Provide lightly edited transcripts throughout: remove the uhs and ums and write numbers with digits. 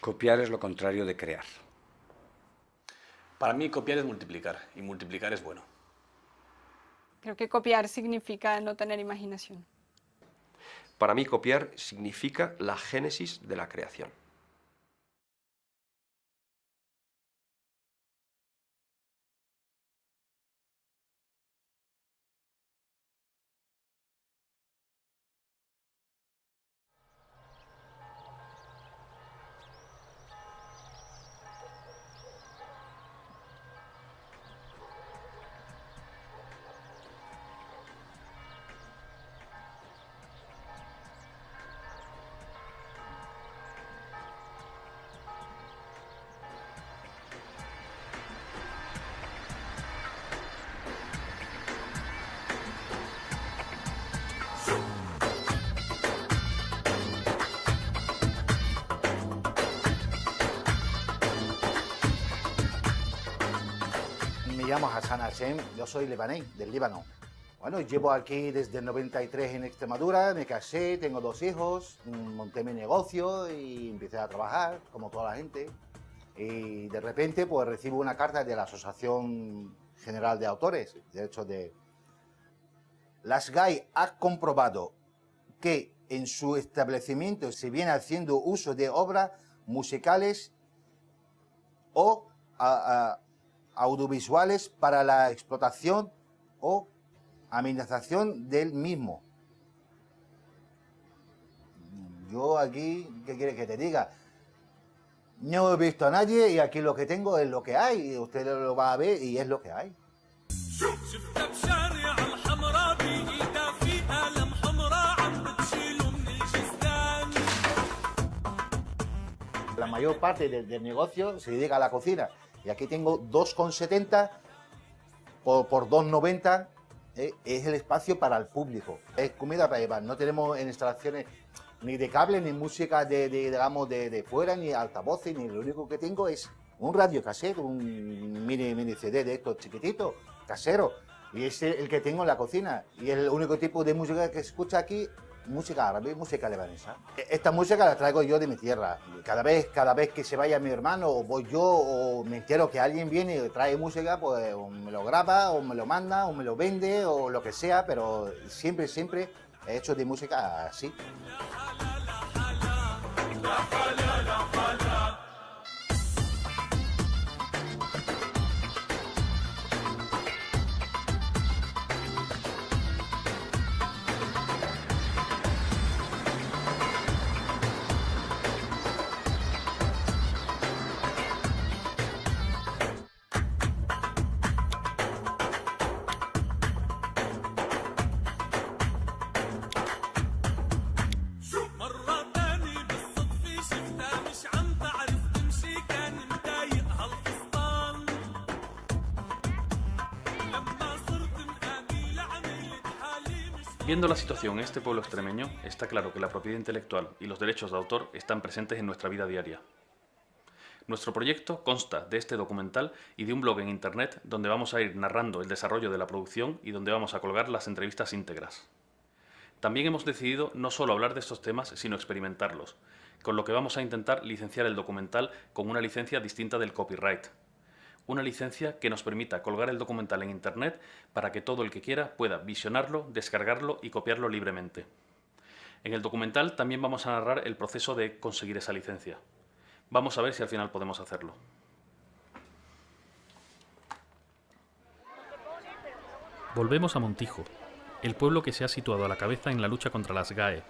Copiar es lo contrario de crear. Para mí copiar es multiplicar, y multiplicar es bueno. Creo que copiar significa no tener imaginación. Para mí copiar significa la génesis de la creación. Me llamo Hassan Hashem, yo soy libanés, del Líbano. Bueno, llevo aquí desde el 93 en Extremadura, me casé, tengo 2 hijos, monté mi negocio y empecé a trabajar, como toda la gente. Y de repente pues recibo una carta de la Asociación General de Autores, Derechos de... La SGAE ha comprobado que en su establecimiento se viene haciendo uso de obras musicales o audiovisuales para la explotación o amenazación del mismo. Yo aquí, ¿qué quiere que te diga? No he visto a nadie y aquí lo que tengo es lo que hay, y usted lo va a ver y es lo que hay. La mayor parte del negocio se dedica a la cocina y aquí tengo 2,70 por 2,90, es el espacio para el público. Es comida para llevar, no tenemos instalaciones ni de cable, ni música digamos de fuera, ni altavoces, ni lo único que tengo es un radio casero, un mini CD de estos chiquititos, casero, y es el que tengo en la cocina, y es el único tipo de música que se escucha aquí, música árabe, música libanesa. Esta música la traigo yo de mi tierra, cada vez que se vaya mi hermano, o voy yo, o me entero que alguien viene y trae música, pues o me lo graba, o me lo manda, o me lo vende, o lo que sea, pero siempre he hecho de música así. Viendo la situación en este pueblo extremeño, está claro que la propiedad intelectual y los derechos de autor están presentes en nuestra vida diaria. Nuestro proyecto consta de este documental y de un blog en internet donde vamos a ir narrando el desarrollo de la producción y donde vamos a colgar las entrevistas íntegras. También hemos decidido no solo hablar de estos temas, sino experimentarlos, con lo que vamos a intentar licenciar el documental con una licencia distinta del copyright. Una licencia que nos permita colgar el documental en internet para que todo el que quiera pueda visionarlo, descargarlo y copiarlo libremente. En el documental también vamos a narrar el proceso de conseguir esa licencia. Vamos a ver si al final podemos hacerlo. Volvemos a Montijo, el pueblo que se ha situado a la cabeza en la lucha contra las GAE.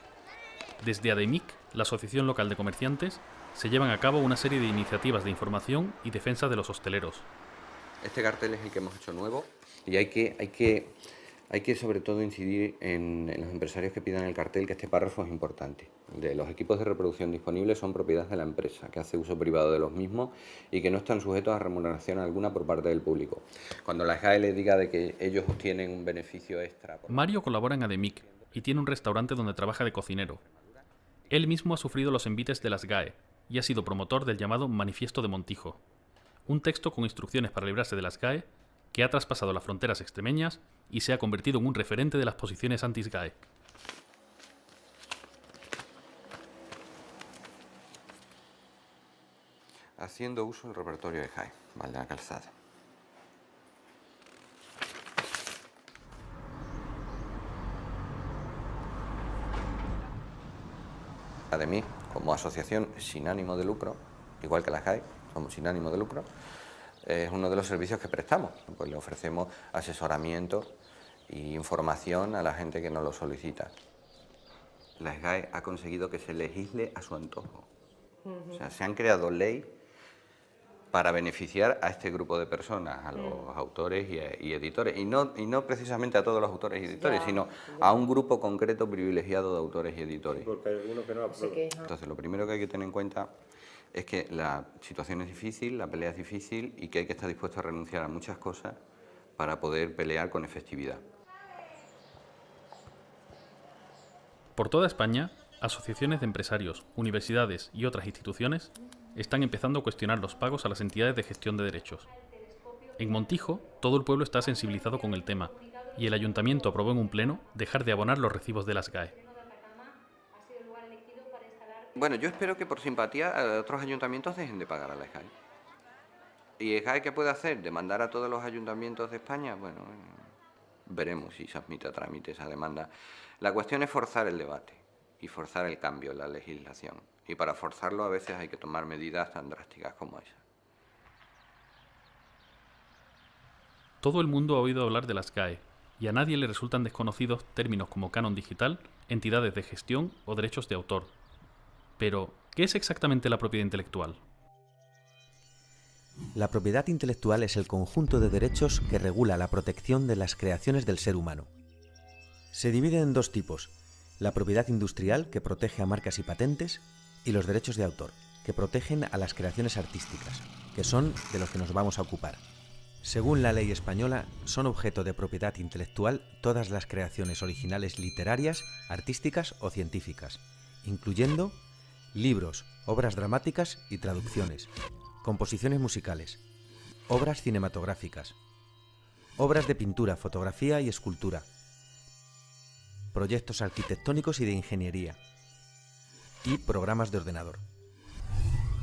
Desde ADEMIC, la Asociación Local de Comerciantes, se llevan a cabo una serie de iniciativas de información y defensa de los hosteleros. Este cartel es el que hemos hecho nuevo y hay que sobre todo incidir en los empresarios que pidan el cartel, que este párrafo es importante. Los equipos de reproducción disponibles son propiedad de la empresa, que hace uso privado de los mismos y que no están sujetos a remuneración alguna por parte del público. Cuando la SGAE le diga de que ellos obtienen un beneficio extra... Mario colabora en ADEMIC y tiene un restaurante donde trabaja de cocinero. Él mismo ha sufrido los envites de las GAE y ha sido promotor del llamado Manifiesto de Montijo, un texto con instrucciones para librarse de las GAE que ha traspasado las fronteras extremeñas y se ha convertido en un referente de las posiciones anti-GAE. haciendo uso del repertorio de GAE, ¿vale? La calzada. De mí, como asociación sin ánimo de lucro, igual que la GAE, somos sin ánimo de lucro, es uno de los servicios que prestamos. Pues le ofrecemos asesoramiento e información a la gente que nos lo solicita. La SGAE ha conseguido que se legisle a su antojo. O sea, se han creado leyes para beneficiar a este grupo de personas, a los autores y editores, y no precisamente a todos los autores y editores, sino a un grupo concreto privilegiado de autores y editores. Porque hay algunos que no aprueban. Entonces, lo primero que hay que tener en cuenta es que la situación es difícil, la pelea es difícil y que hay que estar dispuesto a renunciar a muchas cosas para poder pelear con efectividad. Por toda España, asociaciones de empresarios, universidades y otras instituciones están empezando a cuestionar los pagos a las entidades de gestión de derechos. En Montijo, todo el pueblo está sensibilizado con el tema y el ayuntamiento aprobó en un pleno dejar de abonar los recibos de las GAE. Bueno, yo espero que por simpatía otros ayuntamientos dejen de pagar a la SGAE. ¿Y SGAE qué puede hacer? ¿Demandar a todos los ayuntamientos de España? Bueno, veremos si se admite a trámite esa demanda. La cuestión es forzar el debate y forzar el cambio en la legislación. Y para forzarlo a veces hay que tomar medidas tan drásticas como esa. Todo el mundo ha oído hablar de las GAE y a nadie le resultan desconocidos términos como canon digital, entidades de gestión o derechos de autor. Pero, ¿qué es exactamente la propiedad intelectual? La propiedad intelectual es el conjunto de derechos que regula la protección de las creaciones del ser humano. Se divide en dos tipos: la propiedad industrial, que protege a marcas y patentes, y los derechos de autor, que protegen a las creaciones artísticas, que son de los que nos vamos a ocupar. Según la ley española, son objeto de propiedad intelectual todas las creaciones originales literarias, artísticas o científicas, incluyendo libros, obras dramáticas y traducciones, composiciones musicales, obras cinematográficas, obras de pintura, fotografía y escultura, proyectos arquitectónicos y de ingeniería, y programas de ordenador.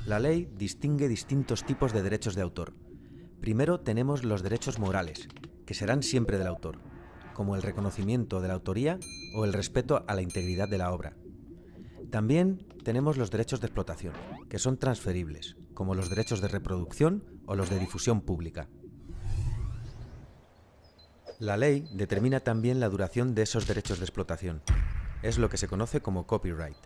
La ley distingue distintos tipos de derechos de autor. Primero tenemos los derechos morales, que serán siempre del autor, como el reconocimiento de la autoría o el respeto a la integridad de la obra. También tenemos los derechos de explotación, que son transferibles, como los derechos de reproducción o los de difusión pública. La ley determina también la duración de esos derechos de explotación. Es lo que se conoce como copyright.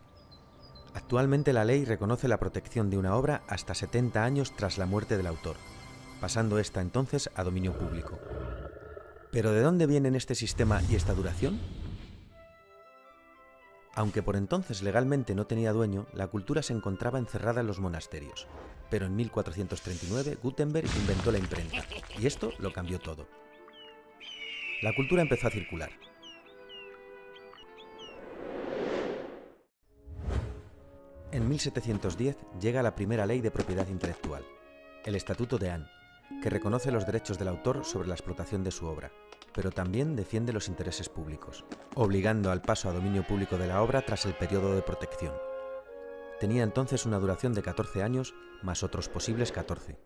Actualmente la ley reconoce la protección de una obra hasta 70 años tras la muerte del autor, pasando esta entonces a dominio público. ¿Pero de dónde vienen este sistema y esta duración? Aunque por entonces legalmente no tenía dueño, la cultura se encontraba encerrada en los monasterios. Pero en 1439 Gutenberg inventó la imprenta, y esto lo cambió todo. La cultura empezó a circular. En 1710 llega la primera ley de propiedad intelectual, el Estatuto de Anne, que reconoce los derechos del autor sobre la explotación de su obra, pero también defiende los intereses públicos, obligando al paso a dominio público de la obra tras el periodo de protección. Tenía entonces una duración de 14 años, más otros posibles 14.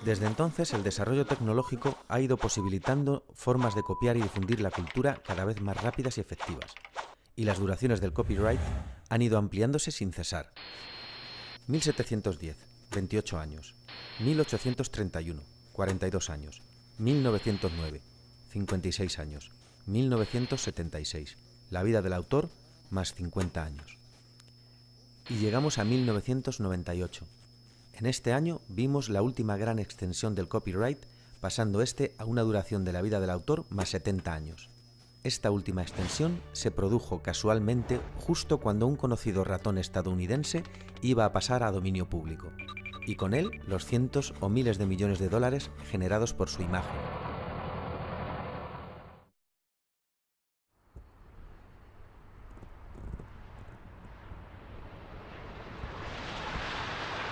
Desde entonces, el desarrollo tecnológico ha ido posibilitando formas de copiar y difundir la cultura cada vez más rápidas y efectivas, y las duraciones del copyright han ido ampliándose sin cesar. 1710, 28 años. 1831, 42 años. 1909, 56 años. 1976, la vida del autor, más 50 años. Y llegamos a 1998. En este año vimos la última gran extensión del copyright, pasando este a una duración de la vida del autor más 70 años. Esta última extensión se produjo casualmente justo cuando un conocido ratón estadounidense iba a pasar a dominio público, y con él los cientos o miles de millones de dólares generados por su imagen.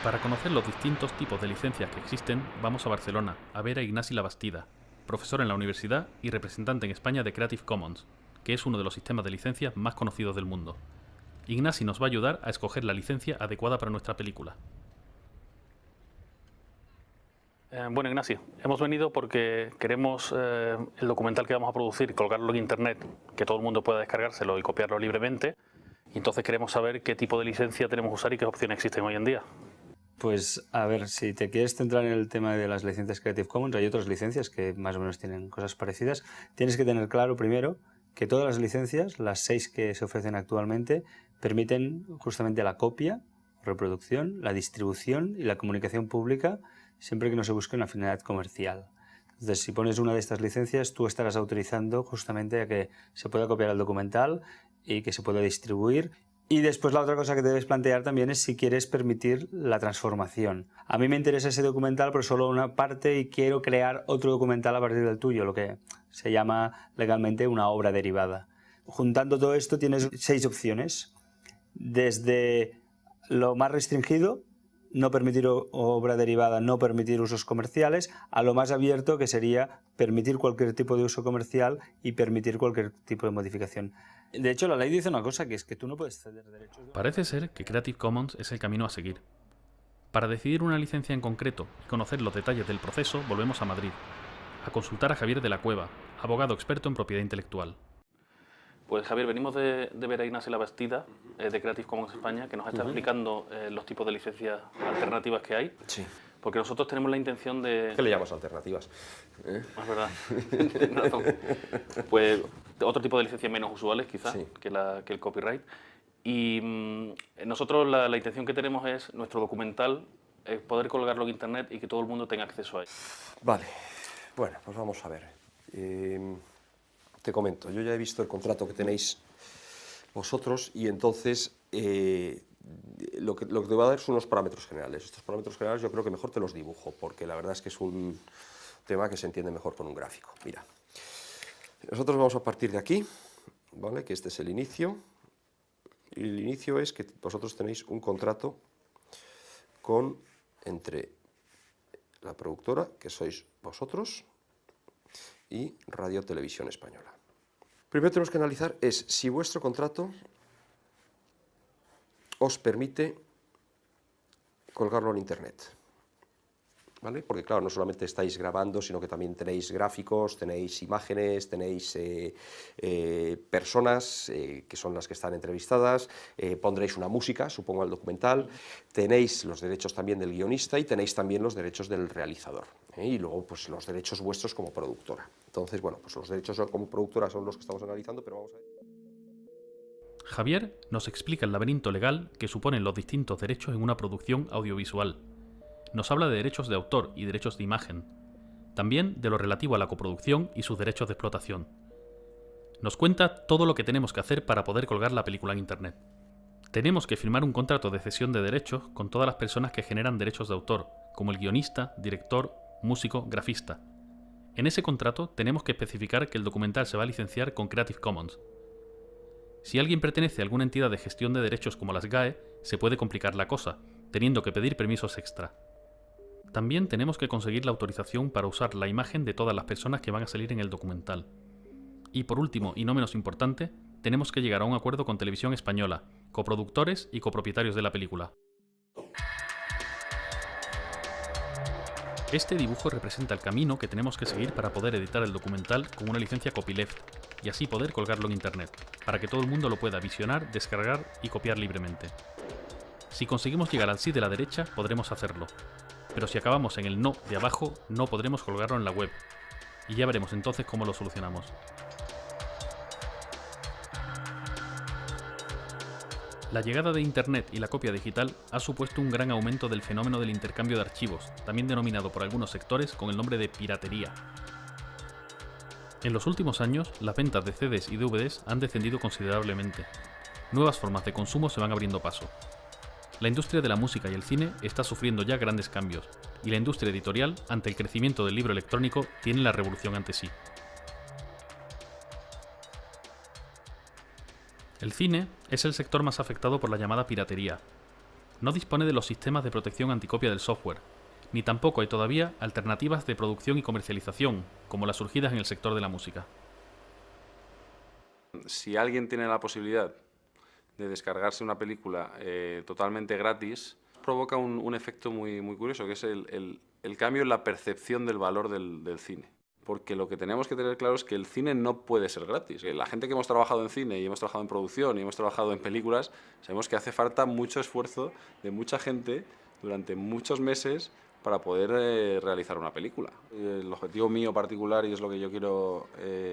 Para conocer los distintos tipos de licencias que existen, vamos a Barcelona, a ver a Ignasi Labastida, profesor en la universidad y representante en España de Creative Commons, que es uno de los sistemas de licencias más conocidos del mundo. Ignasi nos va a ayudar a escoger la licencia adecuada para nuestra película. Bueno, Ignacio, hemos venido porque queremos el documental que vamos a producir, colgarlo en internet, que todo el mundo pueda descargárselo y copiarlo libremente. Y entonces queremos saber qué tipo de licencia tenemos que usar y qué opciones existen hoy en día. Pues a ver, si te quieres centrar en el tema de las licencias Creative Commons, hay otras licencias que más o menos tienen cosas parecidas. Tienes que tener claro primero que todas las licencias, las 6 que se ofrecen actualmente, permiten justamente la copia, reproducción, la distribución y la comunicación pública, siempre que no se busque una finalidad comercial. Entonces, si pones una de estas licencias, tú estarás autorizando justamente a que se pueda copiar el documental y que se pueda distribuir. Y después la otra cosa que debes plantear también es si quieres permitir la transformación. A mí me interesa ese documental, pero solo una parte, y quiero crear otro documental a partir del tuyo, lo que se llama legalmente una obra derivada. Juntando todo esto tienes 6 opciones. Desde lo más restringido, no permitir obra derivada, no permitir usos comerciales, a lo más abierto, que sería permitir cualquier tipo de uso comercial y permitir cualquier tipo de modificación. De hecho, la ley dice una cosa, que es que tú no puedes ceder derechos. Parece ser que Creative Commons es el camino a seguir. Para decidir una licencia en concreto y conocer los detalles del proceso, volvemos a Madrid, a consultar a Javier de la Cueva, abogado experto en propiedad intelectual. Pues Javier, venimos de ver a Ignacio Labastida, de Creative Commons España, que nos está explicando los tipos de licencias alternativas que hay. Sí. Porque nosotros tenemos la intención de... ¿Qué le llamas alternativas? Es verdad, tienes razón. Pues otro tipo de licencias menos usuales, quizás, Sí. que el copyright. Y nosotros la intención que tenemos es nuestro documental, poder colgarlo en internet y que todo el mundo tenga acceso a él. Vale, bueno, pues vamos a ver. Te comento, yo ya he visto el contrato que tenéis vosotros y entonces lo que te voy a dar son unos parámetros generales. Estos parámetros generales yo creo que mejor te los dibujo, porque la verdad es que es un tema que se entiende mejor con un gráfico. Mira, nosotros vamos a partir de aquí, ¿vale? Que este es el inicio. Y el inicio es que vosotros tenéis un contrato entre la productora, que sois vosotros, y Radio Televisión Española. Primero tenemos que analizar es si vuestro contrato os permite colgarlo en internet, ¿vale? Porque claro, no solamente estáis grabando, sino que también tenéis gráficos, tenéis imágenes, tenéis personas que son las que están entrevistadas, pondréis una música, supongo, al documental, tenéis los derechos también del guionista y tenéis también los derechos del realizador, y luego pues los derechos vuestros como productora. Entonces, bueno, pues los derechos como productora son los que estamos analizando, pero vamos a ver. Javier nos explica el laberinto legal que suponen los distintos derechos en una producción audiovisual. Nos habla de derechos de autor y derechos de imagen, también de lo relativo a la coproducción y sus derechos de explotación. Nos cuenta todo lo que tenemos que hacer para poder colgar la película en internet. Tenemos que firmar un contrato de cesión de derechos con todas las personas que generan derechos de autor, como el guionista, director, músico, grafista. En ese contrato tenemos que especificar que el documental se va a licenciar con Creative Commons. Si alguien pertenece a alguna entidad de gestión de derechos como las GAE, se puede complicar la cosa, teniendo que pedir permisos extra. También tenemos que conseguir la autorización para usar la imagen de todas las personas que van a salir en el documental. Y por último, y no menos importante, tenemos que llegar a un acuerdo con Televisión Española, coproductores y copropietarios de la película. Este dibujo representa el camino que tenemos que seguir para poder editar el documental con una licencia copyleft y así poder colgarlo en internet, para que todo el mundo lo pueda visionar, descargar y copiar libremente. Si conseguimos llegar al sí de la derecha, podremos hacerlo, pero si acabamos en el no de abajo, no podremos colgarlo en la web, y ya veremos entonces cómo lo solucionamos. La llegada de Internet y la copia digital ha supuesto un gran aumento del fenómeno del intercambio de archivos, también denominado por algunos sectores con el nombre de piratería. En los últimos años, las ventas de CDs y DVDs han descendido considerablemente. Nuevas formas de consumo se van abriendo paso. La industria de la música y el cine está sufriendo ya grandes cambios, y la industria editorial, ante el crecimiento del libro electrónico, tiene la revolución ante sí. El cine es el sector más afectado por la llamada piratería. No dispone de los sistemas de protección anticopia del software, ni tampoco hay todavía alternativas de producción y comercialización, como las surgidas en el sector de la música. Si alguien tiene la posibilidad de descargarse una película totalmente gratis, provoca un efecto muy curioso, que es el el cambio en la percepción del valor del cine. Porque lo que tenemos que tener claro es que el cine no puede ser gratis. La gente que hemos trabajado en cine y hemos trabajado en producción y hemos trabajado en películas, sabemos que hace falta mucho esfuerzo de mucha gente durante muchos meses para poder realizar una película. El objetivo mío particular, y es lo que yo quiero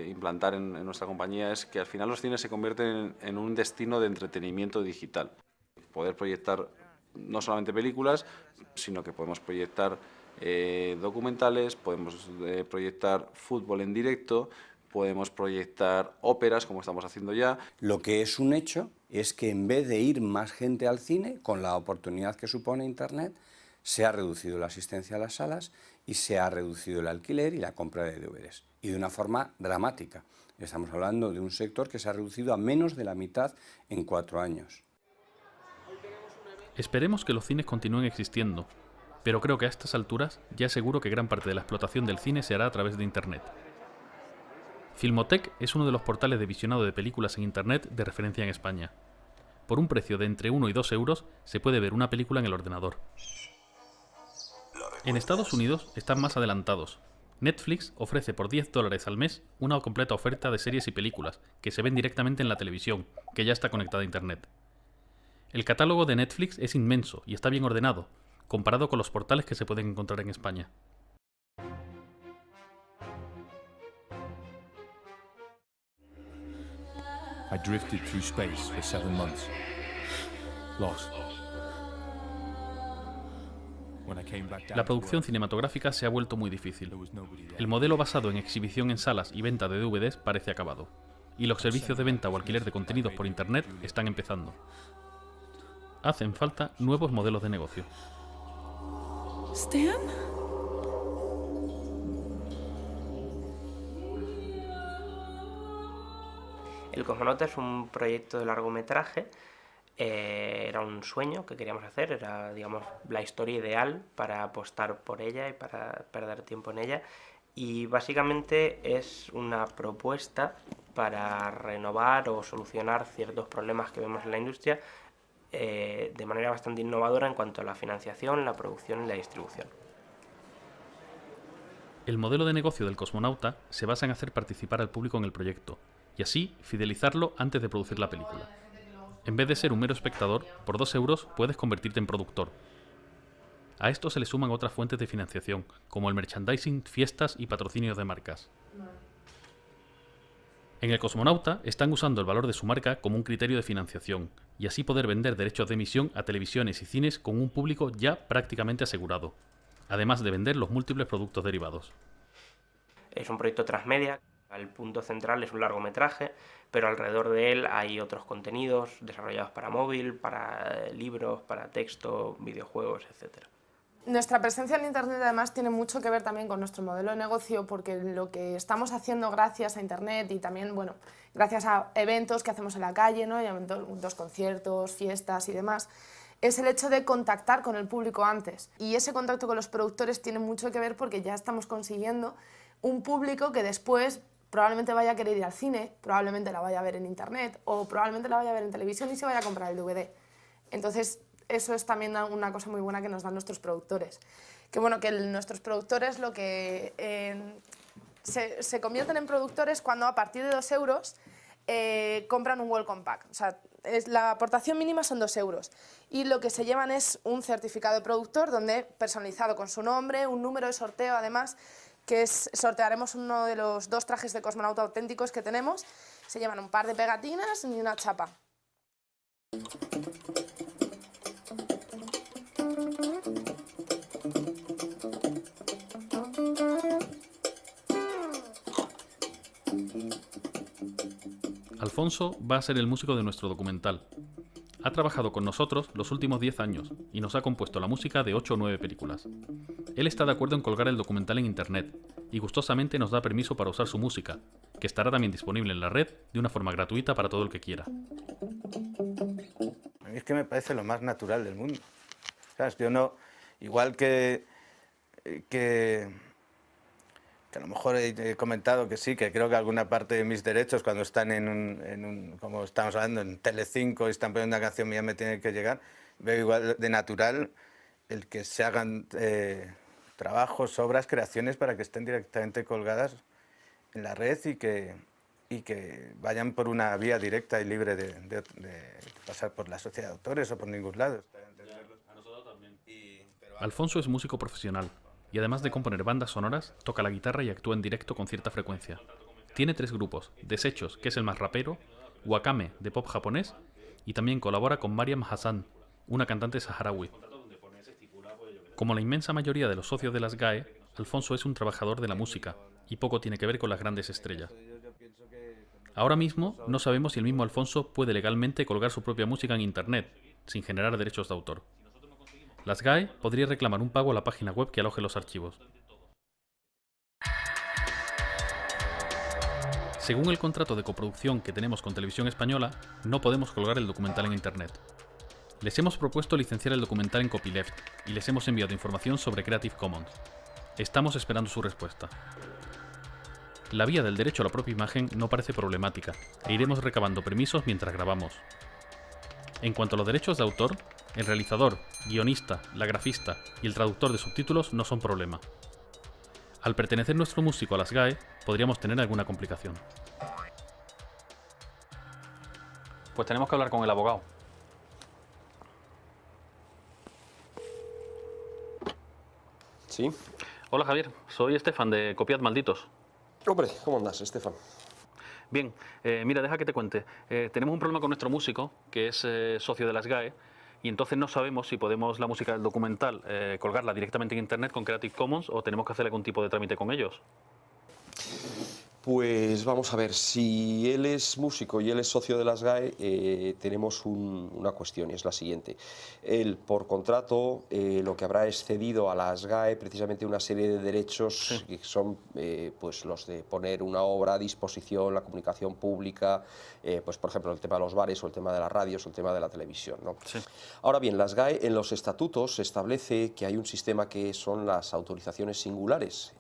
implantar en nuestra compañía, es que al final los cines se convierten en un destino de entretenimiento digital. Poder proyectar no solamente películas, sino que podemos proyectar documentales, podemos proyectar fútbol en directo, podemos proyectar óperas, como estamos haciendo ya. Lo que es un hecho es que en vez de ir más gente al cine, con la oportunidad que supone Internet, se ha reducido la asistencia a las salas y se ha reducido el alquiler y la compra de DVDs. Y de una forma dramática. Estamos hablando de un sector que se ha reducido a menos de la mitad en 4 años. Esperemos que los cines continúen existiendo, pero creo que a estas alturas ya es seguro que gran parte de la explotación del cine se hará a través de Internet. Filmoteek es uno de los portales de visionado de películas en Internet de referencia en España. Por un precio de entre 1 y 2 euros se puede ver una película en el ordenador. En Estados Unidos están más adelantados. Netflix ofrece por $10 al mes una completa oferta de series y películas que se ven directamente en la televisión, que ya está conectada a Internet. El catálogo de Netflix es inmenso y está bien ordenado, comparado con los portales que se pueden encontrar en España. I drifted through space for 7 months, lost. La producción cinematográfica se ha vuelto muy difícil. El modelo basado en exhibición en salas y venta de DVDs parece acabado, y los servicios de venta o alquiler de contenidos por Internet están empezando. Hacen falta nuevos modelos de negocio. ¿Stan? El Cosmonauta es un proyecto de largometraje. Era un sueño que queríamos hacer, era, digamos, la historia ideal para apostar por ella y para perder tiempo en ella. Y básicamente es una propuesta para renovar o solucionar ciertos problemas que vemos en la industria de manera bastante innovadora en cuanto a la financiación, la producción y la distribución. El modelo de negocio del Cosmonauta se basa en hacer participar al público en el proyecto y así fidelizarlo antes de producir la película. En vez de ser un mero espectador, por 2 euros puedes convertirte en productor. A esto se le suman otras fuentes de financiación, como el merchandising, fiestas y patrocinios de marcas. En el Cosmonauta están usando el valor de su marca como un criterio de financiación, y así poder vender derechos de emisión a televisiones y cines con un público ya prácticamente asegurado, además de vender los múltiples productos derivados. Es un proyecto transmedia. El punto central es un largometraje, pero alrededor de él hay otros contenidos desarrollados para móvil, para libros, para texto, videojuegos, etc. Nuestra presencia en Internet además tiene mucho que ver también con nuestro modelo de negocio, porque lo que estamos haciendo gracias a Internet y también, bueno, gracias a eventos que hacemos en la calle, ¿no? Eventos, conciertos, fiestas y demás, es el hecho de contactar con el público antes. Y ese contacto con los productores tiene mucho que ver porque ya estamos consiguiendo un público que después probablemente vaya a querer ir al cine, probablemente la vaya a ver en Internet o probablemente la vaya a ver en televisión y se vaya a comprar el DVD. Entonces, eso es también una cosa muy buena que nos dan nuestros productores. Que bueno, que nuestros productores lo que se convierten en productores cuando a partir de 2 euros compran un welcome pack. O sea, la aportación mínima son 2 euros y lo que se llevan es un certificado de productor donde personalizado con su nombre, un número de sorteo además, que sortearemos uno de los 2 trajes de cosmonauta auténticos que tenemos. Se llevan un par de pegatinas y una chapa. Alfonso va a ser el músico de nuestro documental. Ha trabajado con nosotros los últimos 10 años y nos ha compuesto la música de 8 o 9 películas. Él está de acuerdo en colgar el documental en Internet y gustosamente nos da permiso para usar su música, que estará también disponible en la red de una forma gratuita para todo el que quiera. A mí es que me parece lo más natural del mundo. ¿Sabes? Yo no, igual que a lo mejor he comentado que sí, que creo que alguna parte de mis derechos cuando están como estamos hablando, en Telecinco y están poniendo una canción mía me tiene que llegar, veo igual de natural el que se hagan trabajos, obras, creaciones para que estén directamente colgadas en la red y que vayan por una vía directa y libre de pasar por la sociedad de autores o por ningún lado. Alfonso es músico profesional y además de componer bandas sonoras, toca la guitarra y actúa en directo con cierta frecuencia. Tiene 3 grupos: Desechos, que es el más rapero, Wakame, de pop japonés, y también colabora con Mariam Hassan, una cantante saharaui. Como la inmensa mayoría de los socios de las GAE, Alfonso es un trabajador de la música y poco tiene que ver con las grandes estrellas. Ahora mismo no sabemos si el mismo Alfonso puede legalmente colgar su propia música en Internet, sin generar derechos de autor. Las GAE podría reclamar un pago a la página web que aloje los archivos. Según el contrato de coproducción que tenemos con Televisión Española, no podemos colgar el documental en Internet. Les hemos propuesto licenciar el documental en copyleft y les hemos enviado información sobre Creative Commons. Estamos esperando su respuesta. La vía del derecho a la propia imagen no parece problemática e iremos recabando permisos mientras grabamos. En cuanto a los derechos de autor, el realizador, guionista, la grafista y el traductor de subtítulos no son problema. Al pertenecer nuestro músico a las GAE, podríamos tener alguna complicación. Pues tenemos que hablar con el abogado. ¿Sí? Hola Javier, soy Estefan de Copiad Malditos. Hombre, ¿cómo andas, Estefan? Bien, mira, deja que te cuente. Tenemos un problema con nuestro músico, que es socio de las GAE, y entonces no sabemos si podemos la música del documental colgarla directamente en Internet con Creative Commons o tenemos que hacer algún tipo de trámite con ellos. Pues vamos a ver, si él es músico y él es socio de las GAE, tenemos una cuestión y es la siguiente. Él, por contrato, lo que habrá es cedido a las GAE precisamente una serie de derechos que son pues los de poner una obra a disposición, la comunicación pública, pues por ejemplo el tema de los bares o el tema de las radios o el tema de la televisión, ¿no? Sí. Ahora bien, las GAE en los estatutos se establece que hay un sistema que son las autorizaciones singulares.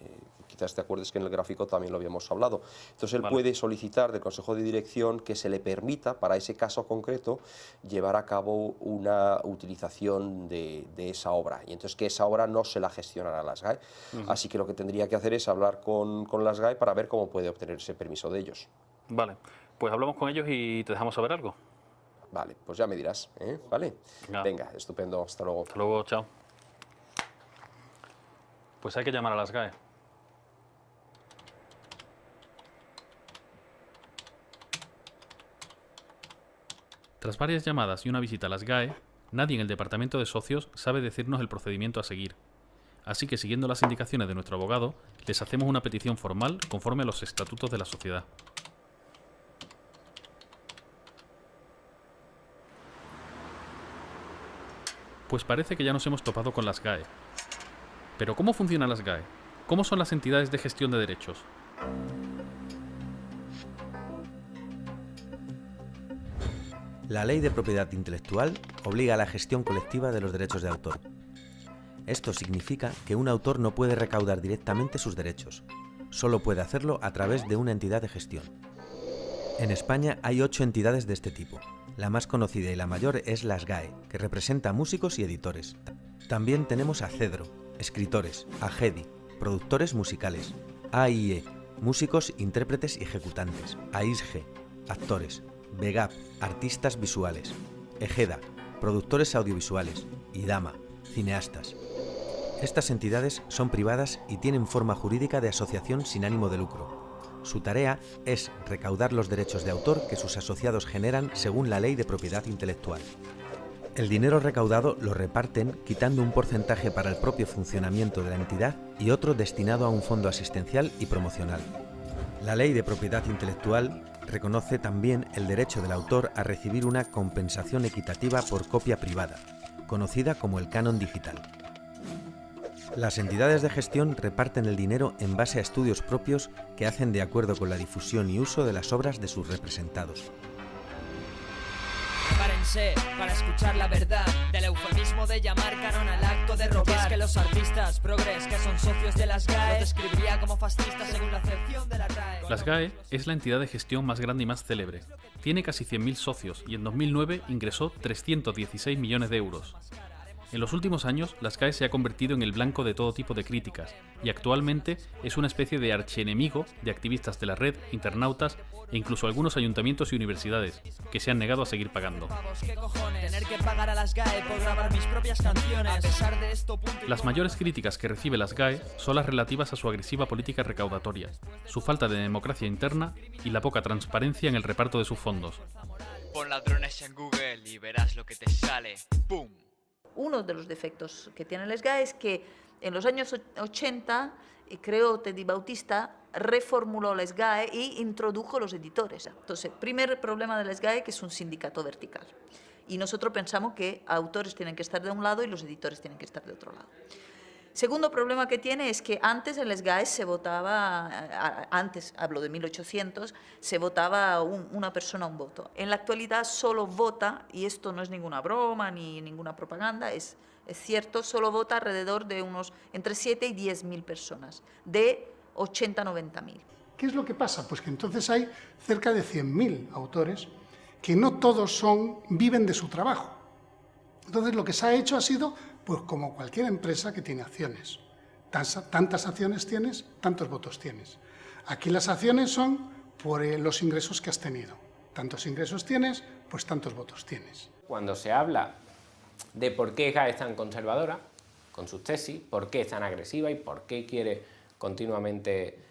Quizás te acuerdes que en el gráfico también lo habíamos hablado. Entonces él puede solicitar del Consejo de Dirección que se le permita, para ese caso concreto, llevar a cabo una utilización de esa obra. Y entonces que esa obra no se la gestionará las GAE. Así que lo que tendría que hacer es hablar con las GAE para ver cómo puede obtener ese permiso de ellos. Vale, pues hablamos con ellos y te dejamos saber algo. Vale, pues ya me dirás, ¿eh? ¿Vale? Venga, estupendo, hasta luego. Hasta luego, chao. Pues hay que llamar a las GAE. Tras varias llamadas y una visita a las GAE, nadie en el departamento de socios sabe decirnos el procedimiento a seguir. Así que, siguiendo las indicaciones de nuestro abogado, les hacemos una petición formal conforme a los estatutos de la sociedad. Pues parece que ya nos hemos topado con las GAE. Pero ¿cómo funcionan las GAE? ¿Cómo son las entidades de gestión de derechos? La Ley de Propiedad Intelectual obliga a la gestión colectiva de los derechos de autor. Esto significa que un autor no puede recaudar directamente sus derechos, solo puede hacerlo a través de una entidad de gestión. En España hay 8 entidades de este tipo. La más conocida y la mayor es las GAE, que representa a músicos y editores. También tenemos a CEDRO, escritores, a GEDI, productores musicales, AIE, músicos, intérpretes y ejecutantes, a ISGE, actores, VEGAP, artistas visuales, EGEDA, productores audiovisuales, IDAMA, cineastas. Estas entidades son privadas y tienen forma jurídica de asociación sin ánimo de lucro. Su tarea es recaudar los derechos de autor que sus asociados generan según la Ley de Propiedad Intelectual. El dinero recaudado lo reparten quitando un porcentaje para el propio funcionamiento de la entidad y otro destinado a un fondo asistencial y promocional. La Ley de Propiedad Intelectual reconoce también el derecho del autor a recibir una compensación equitativa por copia privada, conocida como el canon digital. Las entidades de gestión reparten el dinero en base a estudios propios que hacen de acuerdo con la difusión y uso de las obras de sus representados. Párense para escuchar la verdad del eufemismo de llamar canon al acto de robar. Y es que los artistas progres que son socios de las GAE los describiría como fascistas según la acepción de la RAE. Las GAE es la entidad de gestión más grande y más célebre. Tiene casi 100.000 socios y en 2009 ingresó 316 millones de euros. En los últimos años, la SGAE se ha convertido en el blanco de todo tipo de críticas y actualmente es una especie de archienemigo de activistas de la red, internautas e incluso algunos ayuntamientos y universidades que se han negado a seguir pagando. Tener que pagar a la SGAE por grabar mis propias canciones. A pesar de esto, Las mayores críticas que recibe la SGAE son las relativas a su agresiva política recaudatoria, su falta de democracia interna y la poca transparencia en el reparto de sus fondos. Pon ladrones en Google y verás lo que te sale. ¡Pum! Uno de los defectos que tiene la SGAE es que en los años 80, creo Teddy Bautista reformuló la SGAE e introdujo los editores. Entonces, primer problema de la SGAE, que es un sindicato vertical. Y nosotros pensamos que autores tienen que estar de un lado y los editores tienen que estar de otro lado. Segundo problema que tiene es que antes en la SGAE se votaba, antes, hablo de 1800, se votaba una persona un voto. En la actualidad solo vota, y esto no es ninguna broma ni ninguna propaganda, es cierto, solo vota alrededor de unos entre 7 y 10.000 personas, de 80 a 90.000. ¿Qué es lo que pasa? Pues que entonces hay cerca de 100.000 autores que no todos viven de su trabajo. Entonces lo que se ha hecho ha sido, pues como cualquier empresa que tiene acciones. Tantas acciones tienes, tantos votos tienes. Aquí las acciones son por los ingresos que has tenido. Tantos ingresos tienes, pues tantos votos tienes. Cuando se habla de por qué SGAE es tan conservadora con sus tesis, por qué es tan agresiva y por qué quiere continuamente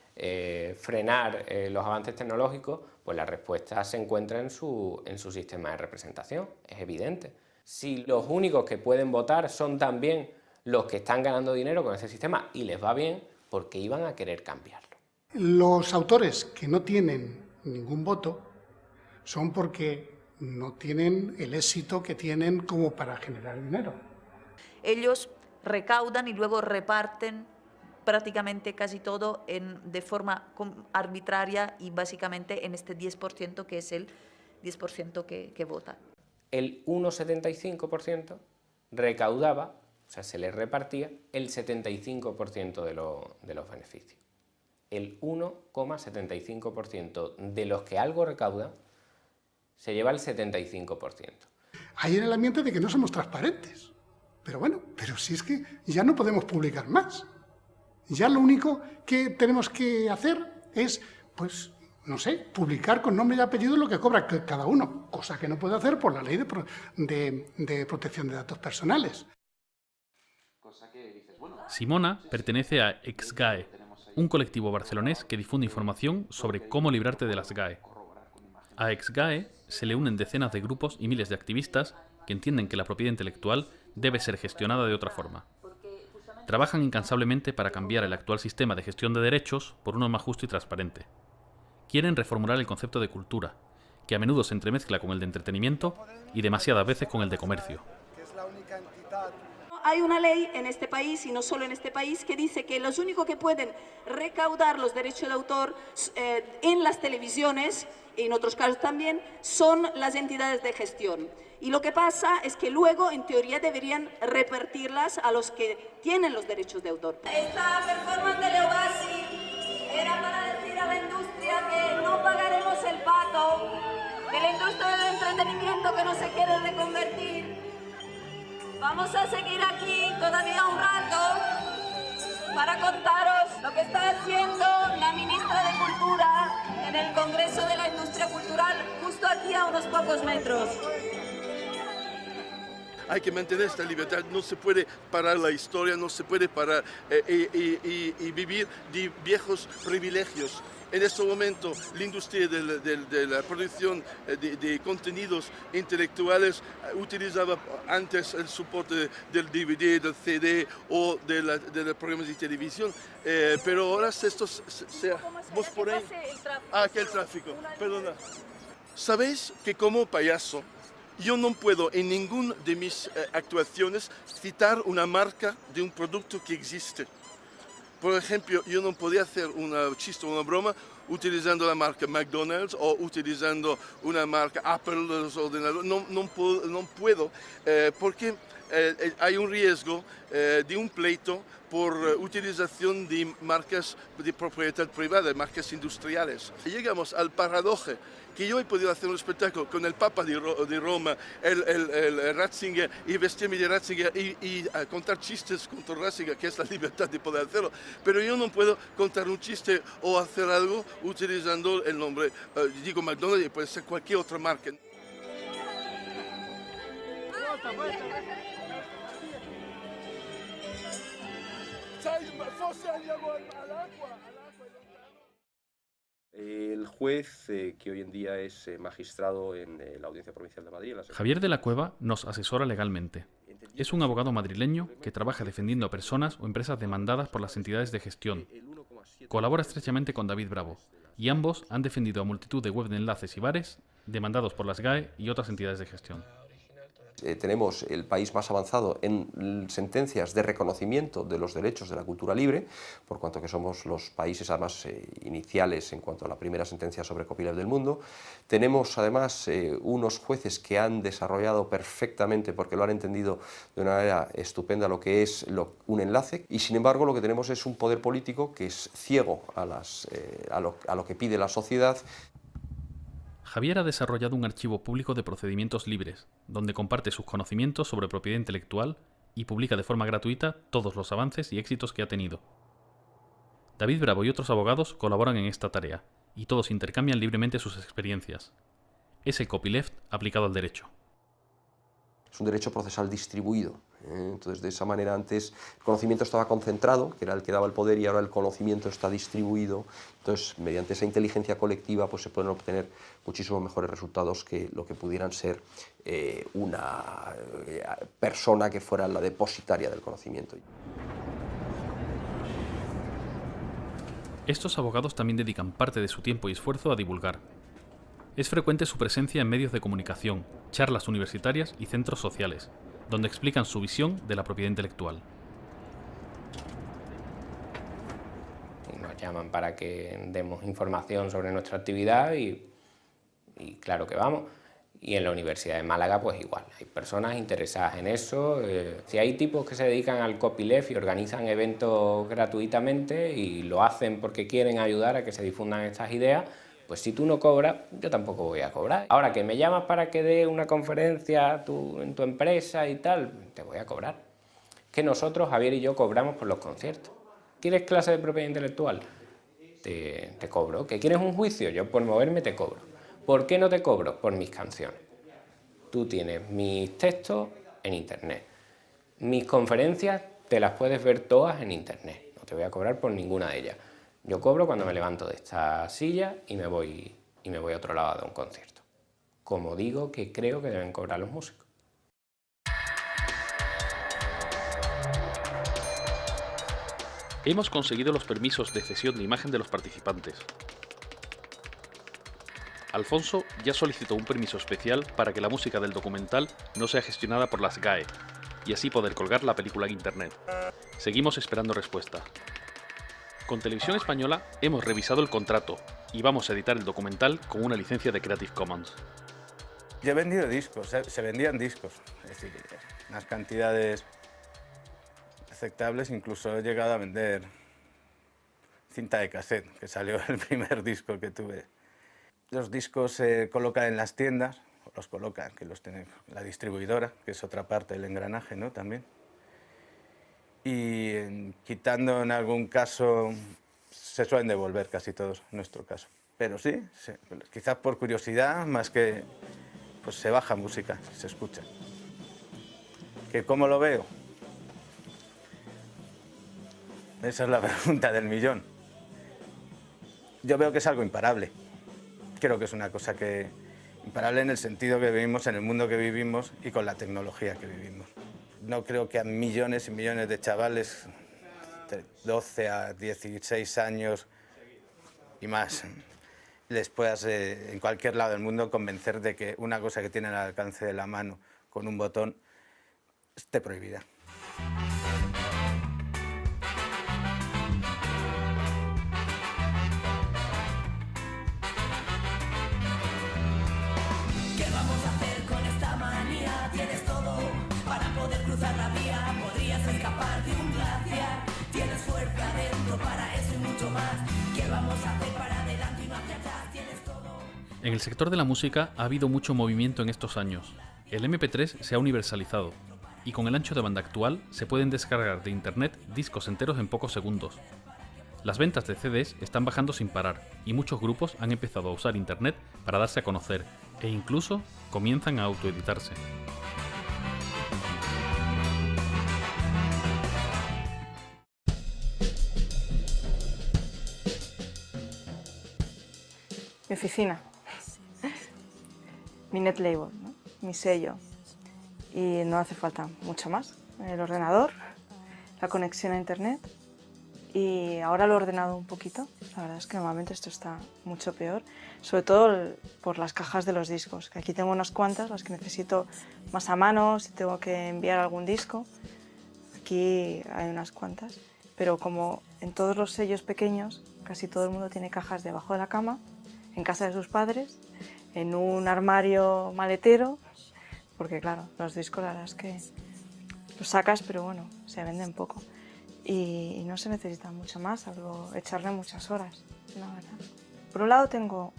frenar los avances tecnológicos, pues la respuesta se encuentra en su sistema de representación, es evidente. Si los únicos que pueden votar son también los que están ganando dinero con ese sistema y les va bien, ¿por qué iban a querer cambiarlo? Los autores que no tienen ningún voto son porque no tienen el éxito que tienen como para generar dinero. Ellos recaudan y luego reparten prácticamente casi todo de forma arbitraria y básicamente en este 10% que es el 10% que vota. El 1,75% recaudaba, o sea, se le repartía el 75% de los beneficios. El 1,75% de los que algo recaudan se lleva el 75%. Hay en el ambiente de que no somos transparentes. Pero bueno, pero si es que ya no podemos publicar más. Ya lo único que tenemos que hacer es, pues, no sé, publicar con nombre y apellido lo que cobra cada uno, cosa que no puede hacer por la ley de protección de datos personales. Simona pertenece a ex-SGAE, un colectivo barcelonés que difunde información sobre cómo librarte de las SGAE. A ex-SGAE se le unen decenas de grupos y miles de activistas que entienden que la propiedad intelectual debe ser gestionada de otra forma. Trabajan incansablemente para cambiar el actual sistema de gestión de derechos por uno más justo y transparente. Quieren reformular el concepto de cultura, que a menudo se entremezcla con el de entretenimiento y demasiadas veces con el de comercio. Hay una ley en este país, y no solo en este país, que dice que los únicos que pueden recaudar los derechos de autor en las televisiones, y en otros casos también, son las entidades de gestión. Y lo que pasa es que luego, en teoría, deberían repartirlas a los que tienen los derechos de autor. Esta performance de Leobasi era para decir a la industria que no pagaremos el pato, de la industria del entretenimiento que no se quiere reconvertir. Vamos a seguir aquí todavía un rato para contaros lo que está haciendo la ministra de Cultura en el Congreso de la Industria Cultural, justo aquí a unos pocos metros. Hay que mantener esta libertad, no se puede parar la historia, no se puede parar y vivir de viejos privilegios. En este momento, la industria de la producción de contenidos intelectuales utilizaba antes el soporte del DVD, del CD o de los programas de televisión, pero ahora ¿vos por ahí? Que el tráfico, perdona. ¿Sabéis que como payaso yo no puedo en ninguna de mis actuaciones citar una marca de un producto que existe? Por ejemplo, yo no podía hacer un chiste o una broma utilizando la marca McDonald's o utilizando una marca Apple de los ordenadores. No puedo porque hay un riesgo de un pleito por utilización de marcas de propiedad privada, marcas industriales. Llegamos al paradoja que yo he podido hacer un espectáculo con el Papa de Roma, el Ratzinger, y vestirme de Ratzinger y contar chistes contra Ratzinger, que es la libertad de poder hacerlo. Pero yo no puedo contar un chiste o hacer algo utilizando el nombre, digo McDonald's, y puede ser cualquier otra marca. El juez, que hoy en día es magistrado en la Audiencia Provincial de Madrid... Javier de la Cueva nos asesora legalmente. Es un abogado madrileño que trabaja defendiendo a personas o empresas demandadas por las entidades de gestión. Colabora estrechamente con David Bravo, y ambos han defendido a multitud de web de enlaces y bares demandados por las GAE y otras entidades de gestión. Tenemos el país más avanzado en sentencias de reconocimiento de los derechos de la cultura libre, por cuanto que somos los países además iniciales en cuanto a la primera sentencia sobre copyleft del mundo. Tenemos además unos jueces que han desarrollado perfectamente, porque lo han entendido de una manera estupenda, lo que es un enlace, y sin embargo lo que tenemos es un poder político que es ciego a lo que pide la sociedad. Javier ha desarrollado un archivo público de procedimientos libres, donde comparte sus conocimientos sobre propiedad intelectual y publica de forma gratuita todos los avances y éxitos que ha tenido. David Bravo y otros abogados colaboran en esta tarea, y todos intercambian libremente sus experiencias. Es el copyleft aplicado al derecho. Es un derecho procesal distribuido. Entonces, de esa manera, antes el conocimiento estaba concentrado, que era el que daba el poder, y ahora el conocimiento está distribuido. Entonces, mediante esa inteligencia colectiva, pues se pueden obtener muchísimos mejores resultados que lo que pudieran ser una persona que fuera la depositaria del conocimiento. Estos abogados también dedican parte de su tiempo y esfuerzo a divulgar. Es frecuente su presencia en medios de comunicación, charlas universitarias y centros sociales, donde explican su visión de la propiedad intelectual. Nos llaman para que demos información sobre nuestra actividad y claro que vamos. Y en la Universidad de Málaga pues igual, hay personas interesadas en eso. Si hay tipos que se dedican al copyleft y organizan eventos gratuitamente y lo hacen porque quieren ayudar a que se difundan estas ideas, pues si tú no cobras, yo tampoco voy a cobrar. Ahora que me llamas para que dé una conferencia en tu empresa y tal, te voy a cobrar. Que nosotros, Javier y yo, cobramos por los conciertos. ¿Quieres clase de propiedad intelectual? Te cobro. ¿Que quieres un juicio? Yo por moverme te cobro. ¿Por qué no te cobro? Por mis canciones. Tú tienes mis textos en internet. Mis conferencias te las puedes ver todas en internet. No te voy a cobrar por ninguna de ellas. Yo cobro cuando me levanto de esta silla y me voy a otro lado de un concierto. Como digo que creo que deben cobrar los músicos. Hemos conseguido los permisos de cesión de imagen de los participantes. Alfonso ya solicitó un permiso especial para que la música del documental no sea gestionada por las GAE y así poder colgar la película en internet. Seguimos esperando respuesta. Con Televisión Española hemos revisado el contrato y vamos a editar el documental con una licencia de Creative Commons. Yo he vendido discos, se vendían discos, es decir, unas cantidades aceptables, incluso he llegado a vender cinta de cassette, que salió el primer disco que tuve. Los discos se colocan en las tiendas, los colocan, que los tiene la distribuidora, que es otra parte del engranaje, ¿no? También. Y quitando en algún caso, se suelen devolver casi todos en nuestro caso. Pero sí, quizás por curiosidad, más que pues se baja música, se escucha. ¿Que cómo lo veo? Esa es la pregunta del millón. Yo veo que es algo imparable. Creo que es una cosa imparable en el sentido que vivimos, en el mundo que vivimos y con la tecnología que vivimos. No creo que a millones y millones de chavales de 12 a 16 años y más les puedas en cualquier lado del mundo convencer de que una cosa que tienen al alcance de la mano con un botón esté prohibida. ¿Qué vamos a hacer con esta manía? Tienes todo para poder cruzar la vía. Podrías escapar de un glaciar En el sector de la música ha habido mucho movimiento en estos años. El MP3 se ha universalizado y con el ancho de banda actual se pueden descargar de internet discos enteros en pocos segundos. Las ventas de CDs están bajando sin parar y muchos grupos han empezado a usar internet para darse a conocer e incluso comienzan a autoeditarse. Mi oficina, mi net label, ¿no? Mi sello, y no hace falta mucho más. El ordenador, la conexión a internet, y ahora lo he ordenado un poquito. La verdad es que normalmente esto está mucho peor, sobre todo por las cajas de los discos, que aquí tengo unas cuantas, las que necesito más a mano, si tengo que enviar algún disco. Aquí hay unas cuantas, pero como en todos los sellos pequeños, casi todo el mundo tiene cajas debajo de la cama, en casa de sus padres, en un armario maletero, porque claro, los discos la verdad es que los sacas, pero bueno, se venden poco. Y no se necesita mucho más, salvo echarle muchas horas, la verdad. Por un lado tengo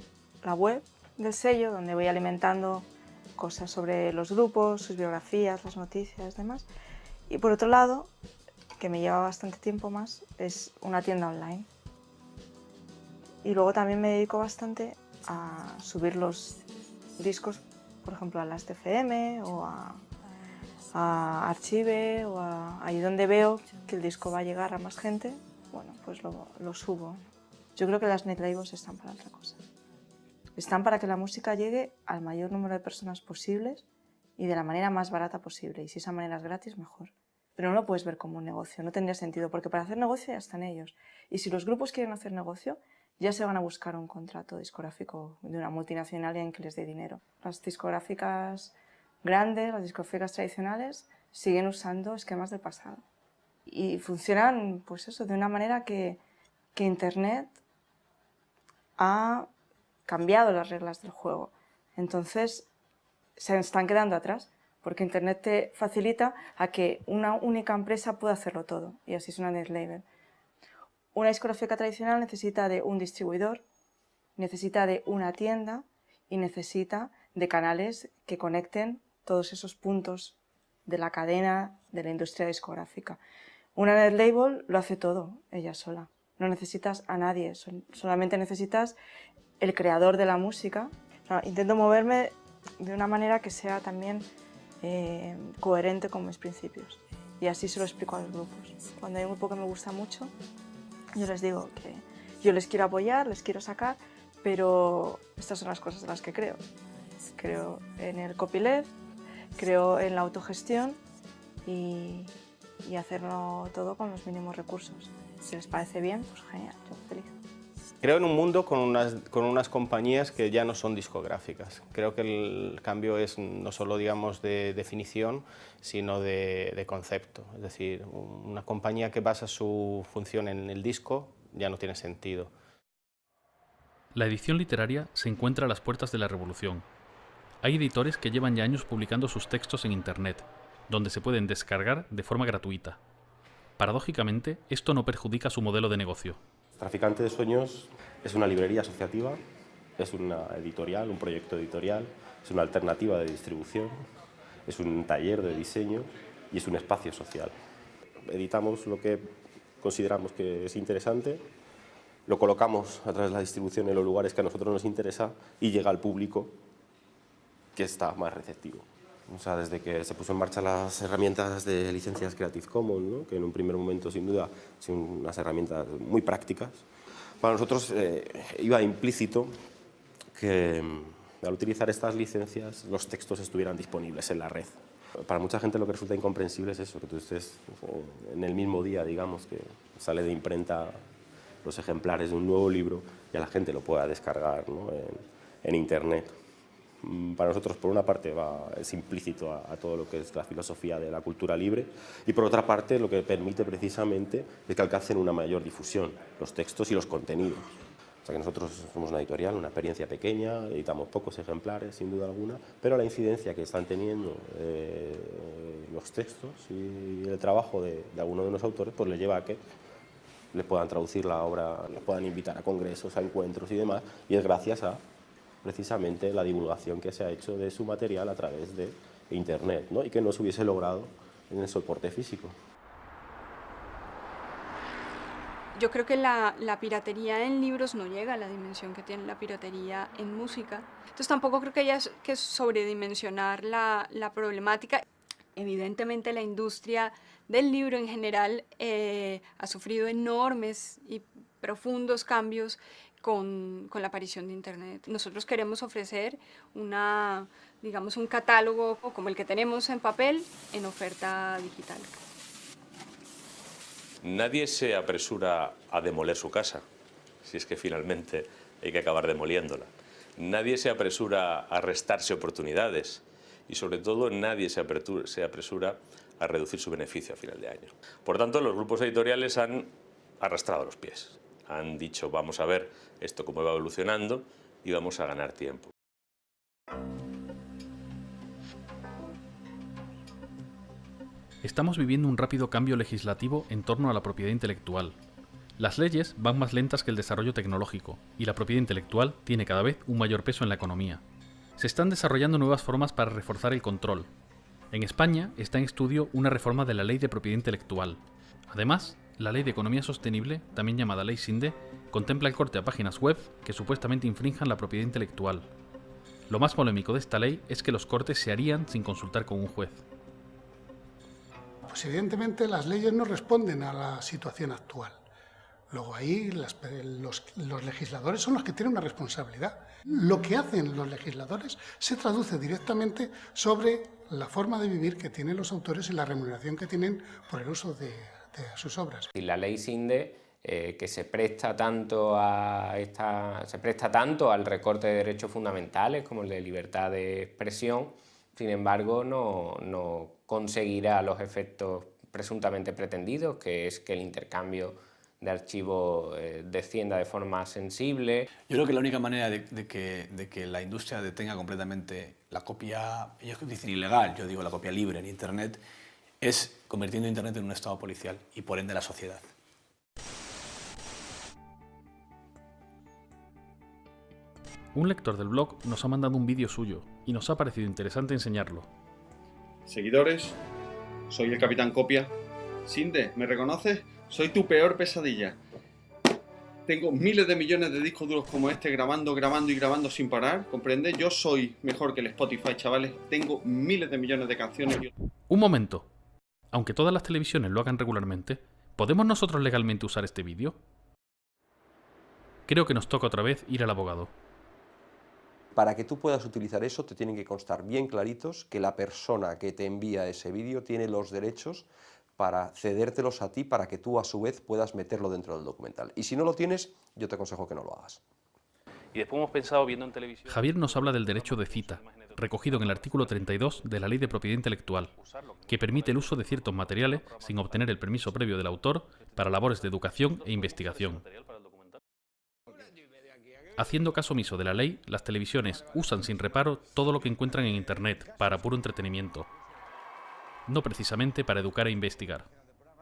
la web del sello, donde voy alimentando cosas sobre los grupos, sus biografías, las noticias, demás. Y por otro lado, que me lleva bastante tiempo más, es una tienda online. Y luego también me dedico bastante a subir los discos, por ejemplo, a Last.fm o a Archive o ahí donde veo que el disco va a llegar a más gente, bueno, pues lo subo. Yo creo que las net labels están para otra cosa. Están para que la música llegue al mayor número de personas posibles y de la manera más barata posible. Y si esa manera es gratis, mejor. Pero no lo puedes ver como un negocio, no tendría sentido, porque para hacer negocio ya están ellos. Y si los grupos quieren hacer negocio, ya se van a buscar un contrato discográfico de una multinacional en que les dé dinero. Las discográficas grandes, las discográficas tradicionales, siguen usando esquemas del pasado. Y funcionan, pues eso, de una manera que Internet ha cambiado las reglas del juego. Entonces, se están quedando atrás, porque Internet te facilita a que una única empresa pueda hacerlo todo, y así es una net label. Una discográfica tradicional necesita de un distribuidor, necesita de una tienda y necesita de canales que conecten todos esos puntos de la cadena de la industria discográfica. Una net label lo hace todo, ella sola. No necesitas a nadie, solamente necesitas el creador de la música. Intento moverme de una manera que sea también coherente con mis principios. Y así se lo explico a los grupos. Cuando hay un grupo que me gusta mucho, yo les digo que yo les quiero apoyar, les quiero sacar, pero estas son las cosas en las que creo. Creo en el copyleft, creo en la autogestión y hacerlo todo con los mínimos recursos. Si les parece bien, pues genial, yo feliz. Creo en un mundo con unas compañías que ya no son discográficas. Creo que el cambio es no solo, digamos, de definición, sino de concepto. Es decir, una compañía que basa su función en el disco ya no tiene sentido. La edición literaria se encuentra a las puertas de la revolución. Hay editores que llevan ya años publicando sus textos en Internet, donde se pueden descargar de forma gratuita. Paradójicamente, esto no perjudica su modelo de negocio. Traficante de Sueños es una librería asociativa, es una editorial, un proyecto editorial, es una alternativa de distribución, es un taller de diseño y es un espacio social. Editamos lo que consideramos que es interesante, lo colocamos a través de la distribución en los lugares que a nosotros nos interesa y llega al público que está más receptivo. O sea, desde que se puso en marcha las herramientas de licencias Creative Commons, ¿no? Que en un primer momento, sin duda, son unas herramientas muy prácticas, para nosotros iba implícito que al utilizar estas licencias los textos estuvieran disponibles en la red. Para mucha gente lo que resulta incomprensible es eso, que tú estés en el mismo día, digamos, que sale de imprenta los ejemplares de un nuevo libro y a la gente lo pueda descargar, ¿no? en Internet. Para nosotros, por una parte, es implícito a todo lo que es la filosofía de la cultura libre y, por otra parte, lo que permite precisamente es que alcancen una mayor difusión los textos y los contenidos. O sea que nosotros somos una editorial, una experiencia pequeña, editamos pocos ejemplares, sin duda alguna, pero la incidencia que están teniendo los textos y el trabajo de alguno de los autores pues le lleva a que les puedan traducir la obra, les puedan invitar a congresos, a encuentros y demás, y es gracias a precisamente la divulgación que se ha hecho de su material a través de Internet, ¿no? Y que no se hubiese logrado en el soporte físico. Yo creo que la piratería en libros no llega a la dimensión que tiene la piratería en música. Entonces tampoco creo que haya que sobredimensionar la problemática. Evidentemente la industria del libro en general ha sufrido enormes y profundos cambios con la aparición de Internet. Nosotros queremos ofrecer digamos, un catálogo como el que tenemos en papel en oferta digital. Nadie se apresura a demoler su casa, si es que finalmente hay que acabar demoliéndola. Nadie se apresura a restarse oportunidades y, sobre todo, nadie se apresura a reducir su beneficio a final de año. Por tanto, los grupos editoriales han arrastrado los pies. Han dicho, vamos a ver esto cómo va evolucionando y vamos a ganar tiempo. Estamos viviendo un rápido cambio legislativo en torno a la propiedad intelectual. Las leyes van más lentas que el desarrollo tecnológico y la propiedad intelectual tiene cada vez un mayor peso en la economía. Se están desarrollando nuevas formas para reforzar el control. En España está en estudio una reforma de la Ley de Propiedad Intelectual. Además, la Ley de Economía Sostenible, también llamada Ley SINDE, contempla el corte a páginas web que supuestamente infrinjan la propiedad intelectual. Lo más polémico de esta ley es que los cortes se harían sin consultar con un juez. Pues evidentemente las leyes no responden a la situación actual. Luego ahí los legisladores son los que tienen una responsabilidad. Lo que hacen los legisladores se traduce directamente sobre la forma de vivir que tienen los autores y la remuneración que tienen por el uso de sus obras. Y la ley SINDE, que se presta tanto al recorte de derechos fundamentales como el de libertad de expresión, sin embargo no conseguirá los efectos presuntamente pretendidos, que es que el intercambio de archivos descienda de forma sensible. Yo creo que la única manera de que la industria detenga completamente la copia, ellos dicen ilegal, yo digo la copia libre en Internet, es convirtiendo Internet en un estado policial y por ende la sociedad. Un lector del blog nos ha mandado un vídeo suyo y nos ha parecido interesante enseñarlo. Seguidores, soy el Capitán Copia. Sinde, ¿me reconoces? Soy tu peor pesadilla. Tengo miles de millones de discos duros como este grabando y grabando sin parar, ¿comprende? Yo soy mejor que el Spotify, chavales. Tengo miles de millones de canciones. Un momento. Aunque todas las televisiones lo hagan regularmente, ¿podemos nosotros legalmente usar este vídeo? Creo que nos toca otra vez ir al abogado. Para que tú puedas utilizar eso te tienen que constar bien claritos que la persona que te envía ese vídeo tiene los derechos para cedértelos a ti para que tú a su vez puedas meterlo dentro del documental. Y si no lo tienes, yo te aconsejo que no lo hagas. Y después hemos pensado viendo en televisión... Javier nos habla del derecho de cita, recogido en el artículo 32 de la Ley de Propiedad Intelectual, que permite el uso de ciertos materiales sin obtener el permiso previo del autor para labores de educación e investigación. Haciendo caso omiso de la ley, las televisiones usan sin reparo todo lo que encuentran en Internet para puro entretenimiento, no precisamente para educar e investigar.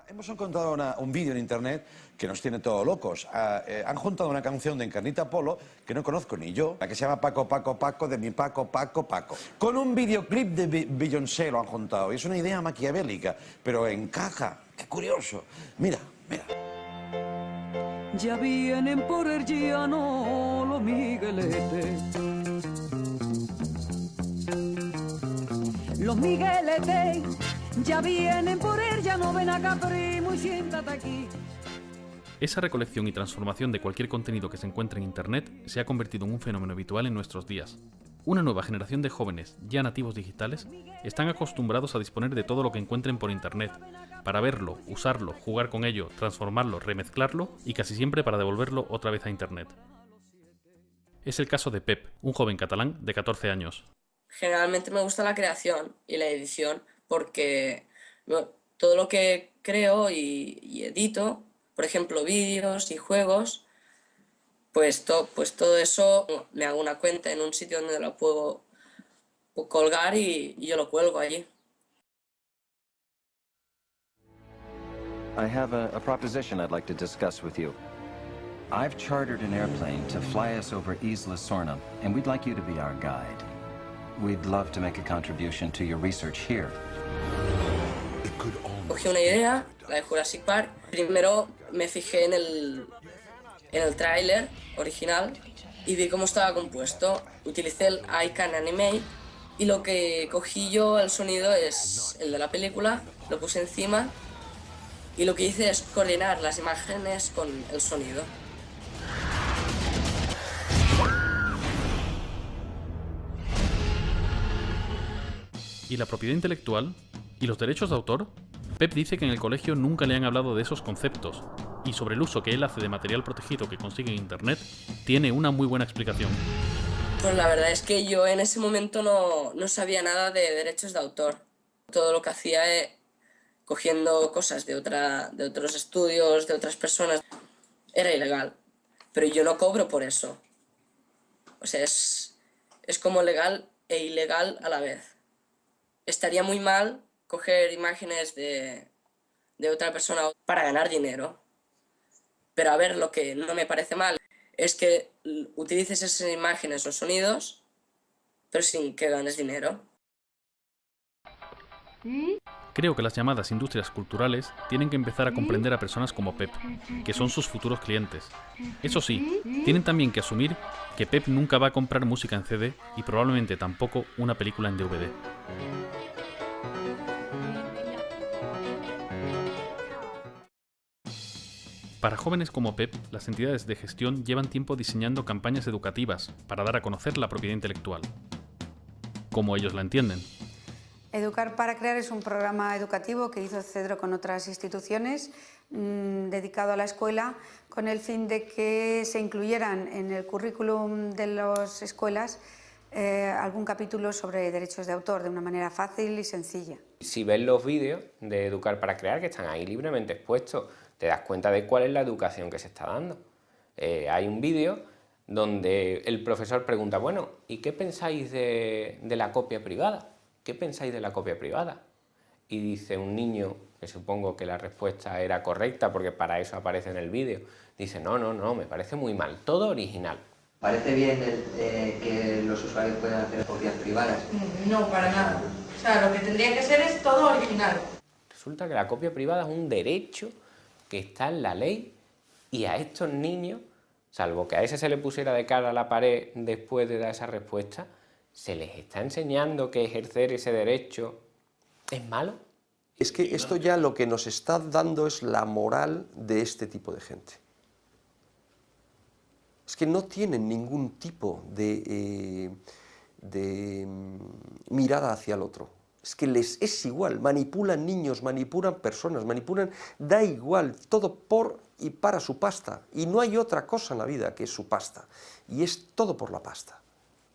Hemos encontrado un vídeo en Internet que nos tiene todos locos. Han juntado una canción de Encarnita Polo que no conozco ni yo, la que se llama Paco, Paco, Paco, de mi Paco, Paco, Paco. Con un videoclip de Beyoncé lo han juntado. Y es una idea maquiavélica, pero encaja. ¡Qué curioso! Mira, mira. Ya vienen por el llano los migueletes. Los migueletes ya vienen por el llano, ven acá primo y siéntate aquí. Esa recolección y transformación de cualquier contenido que se encuentre en Internet se ha convertido en un fenómeno habitual en nuestros días. Una nueva generación de jóvenes, ya nativos digitales, están acostumbrados a disponer de todo lo que encuentren por Internet, para verlo, usarlo, jugar con ello, transformarlo, remezclarlo y casi siempre para devolverlo otra vez a Internet. Es el caso de Pep, un joven catalán de 14 años. Generalmente me gusta la creación y la edición porque todo lo que creo y edito, por ejemplo vídeos y juegos, pues todo eso me hago una cuenta en un sitio donde lo puedo colgar y yo lo cuelgo allí. I have a proposition I'd like to discuss with you. I've chartered an airplane to fly us over Isla Sorna, and we'd like you to be our guide. We'd love to make a contribution to your research here. Cogí una idea, la de Jurassic Park. Primero me fijé en el tráiler original y vi cómo estaba compuesto. Utilicé el I Can Animate y lo que cogí yo, el sonido, es el de la película, lo puse encima y lo que hice es coordinar las imágenes con el sonido. ¿Y la propiedad intelectual? ¿Y los derechos de autor? Pep dice que en el colegio nunca le han hablado de esos conceptos, y sobre el uso que él hace de material protegido que consigue en internet, tiene una muy buena explicación. Pues la verdad es que yo en ese momento no sabía nada de derechos de autor. Todo lo que hacía cogiendo cosas de otros estudios, de otras personas, era ilegal. Pero yo no cobro por eso. O sea, es como legal e ilegal a la vez. Estaría muy mal coger imágenes de otra persona para ganar dinero. Pero a ver, lo que no me parece mal es que utilices esas imágenes o sonidos, pero sin que ganes dinero. Creo que las llamadas industrias culturales tienen que empezar a comprender a personas como Pep, que son sus futuros clientes. Eso sí, tienen también que asumir que Pep nunca va a comprar música en CD y probablemente tampoco una película en DVD. Para jóvenes como Pep, las entidades de gestión llevan tiempo diseñando campañas educativas para dar a conocer la propiedad intelectual, como ellos la entienden. Educar para Crear es un programa educativo que hizo Cedro con otras instituciones, dedicado a la escuela, con el fin de que se incluyeran en el currículum de las escuelas algún capítulo sobre derechos de autor de una manera fácil y sencilla. Si ves los vídeos de Educar para Crear, que están ahí libremente expuestos, te das cuenta de cuál es la educación que se está dando. Hay un vídeo donde el profesor pregunta, bueno, ¿y qué pensáis de la copia privada? ¿Qué pensáis de la copia privada? Y dice un niño, que supongo que la respuesta era correcta porque para eso aparece en el vídeo, dice, no, me parece muy mal, todo original. ¿Parece bien que los usuarios puedan hacer copias privadas? No, para nada. O sea, lo que tendría que ser es todo original. Resulta que la copia privada es un derecho que está en la ley y a estos niños, salvo que a ese se le pusiera de cara a la pared después de dar esa respuesta, se les está enseñando que ejercer ese derecho es malo. Es que esto ya lo que nos está dando es la moral de este tipo de gente. Es que no tienen ningún tipo de mirada hacia el otro. Es que les es igual, manipulan niños, manipulan personas, da igual, todo por y para su pasta. Y no hay otra cosa en la vida que su pasta. Y es todo por la pasta.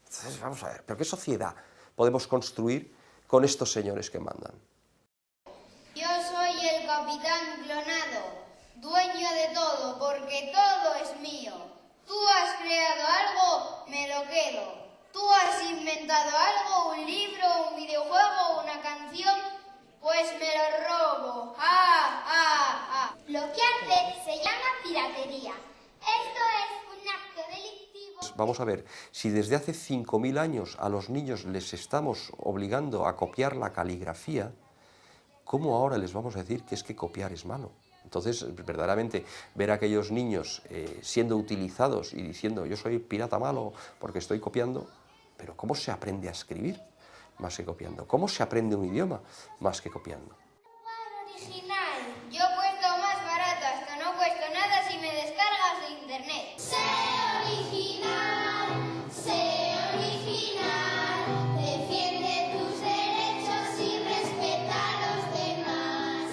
Entonces, vamos a ver, ¿pero qué sociedad podemos construir con estos señores que mandan? Yo soy el capitán clonado, dueño de todo, porque todo es mío. Tú has creado algo, me lo quedo. Tú has inventado algo, un libro, un videojuego, una canción, pues me lo robo. Lo que hace se llama piratería. Esto es un acto delictivo. Vamos a ver, si desde hace 5.000 años a los niños les estamos obligando a copiar la caligrafía, ¿cómo ahora les vamos a decir que es que copiar es malo? Entonces, verdaderamente, ver a aquellos niños siendo utilizados y diciendo yo soy pirata malo porque estoy copiando, pero ¿cómo se aprende a escribir más que copiando? ¿Cómo se aprende un idioma más que copiando? Original. Yo cuesto más barato, hasta no cuesto nada si me descargas de internet. Sé original, defiende tus derechos y respeta a los demás.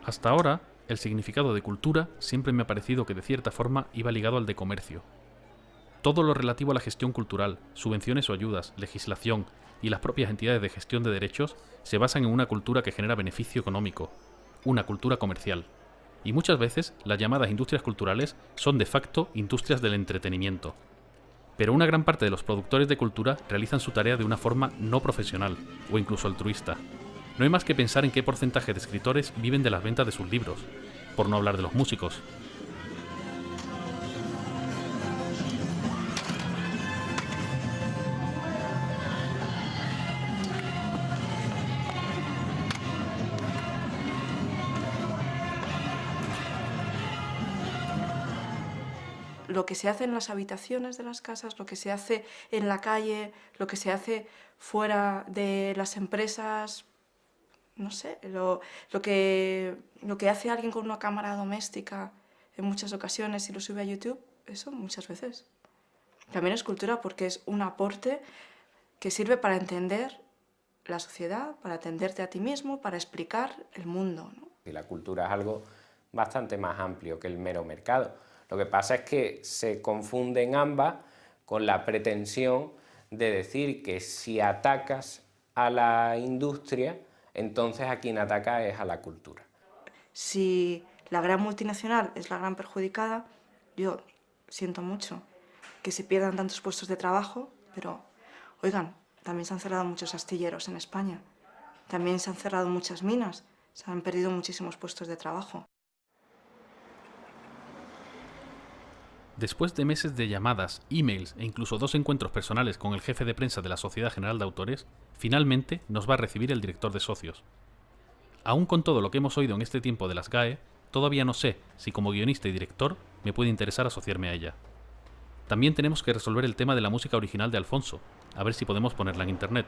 Hasta ahora, el significado de cultura siempre me ha parecido que de cierta forma iba ligado al de comercio. Todo lo relativo a la gestión cultural, subvenciones o ayudas, legislación y las propias entidades de gestión de derechos se basan en una cultura que genera beneficio económico, una cultura comercial. Y muchas veces las llamadas industrias culturales son de facto industrias del entretenimiento. Pero una gran parte de los productores de cultura realizan su tarea de una forma no profesional o incluso altruista. No hay más que pensar en qué porcentaje de escritores viven de las ventas de sus libros, por no hablar de los músicos. Lo que se hace en las habitaciones de las casas, lo que se hace en la calle, lo que se hace fuera de las empresas, no sé, lo que hace alguien con una cámara doméstica en muchas ocasiones y lo sube a YouTube, eso muchas veces. También es cultura porque es un aporte que sirve para entender la sociedad, para atenderte a ti mismo, para explicar el mundo, ¿no? Y la cultura es algo bastante más amplio que el mero mercado. Lo que pasa es que se confunden ambas con la pretensión de decir que si atacas a la industria, entonces a quien ataca es a la cultura. Si la gran multinacional es la gran perjudicada, yo siento mucho que se pierdan tantos puestos de trabajo, pero, oigan, también se han cerrado muchos astilleros en España, también se han cerrado muchas minas, se han perdido muchísimos puestos de trabajo. Después de meses de llamadas, emails e incluso 2 encuentros personales con el jefe de prensa de la Sociedad General de Autores, finalmente nos va a recibir el director de socios. Aún con todo lo que hemos oído en este tiempo de las GAE, todavía no sé si como guionista y director me puede interesar asociarme a ella. También tenemos que resolver el tema de la música original de Alfonso, a ver si podemos ponerla en internet.